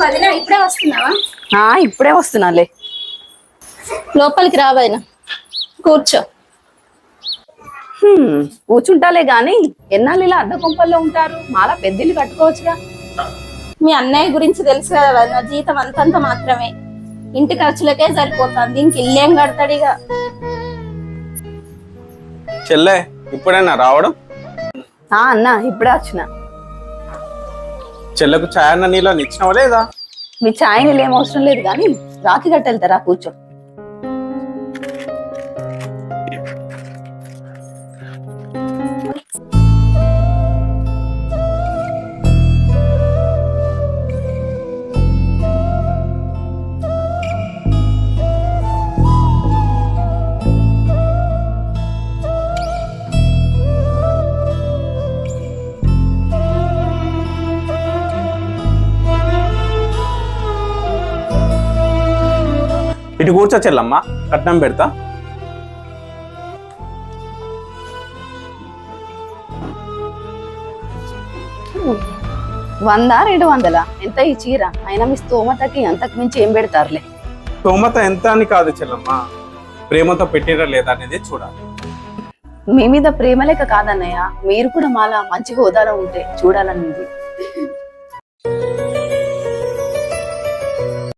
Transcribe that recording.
వదినా ఇప్పుడే వస్తున్నావా? ఇప్పుడే వస్తున్నాలే. లోపలికి రా వదినా, కూర్చో. కూర్చుంటాలే గాని ఎన్నాళ్ళు ఇలా అద్దె కొంపల్లో ఉంటారు? మాలా పెద్దలు కట్టుకోవచ్చుగా. మీ అన్నయ్య గురించి తెలుసు కదా వదినా, జీతం అంతంత మాత్రమే, ఇంటి ఖర్చులకే సరిపోతుంది, ఇంక ఇల్లేం కడతాడిగా. చెల్లె ఇప్పుడైనా రావడం? అన్న ఇప్పుడే వచ్చిన. చెల్లెకు ఛాయ్ అన్న నీలో ఇచ్చినావా లేదా? మీ ఛాయ్ నీళ్ళు ఏం అవసరం లేదు కానీ రాత్రి గట్టెళ్తారా, కూర్చో. ఇటు కూర్చో చెల్లమ్మ, కట్నం పెడతా. వందా 200? ఎంత ఈ చీర? అయినా మీ స్తోమతకి అంతకు మించి ఏం పెడతారులే. స్తోమత ఎంత అని కాదు చెల్లమ్మ, ప్రేమతో పెట్టిరా లేదా అనేది చూడాలి. మీ మీద ప్రేమ లేక కాదన్నయ్య, మీరు కూడా మాలా మంచి హోదాలో ఉంటే చూడాలని ఉంది.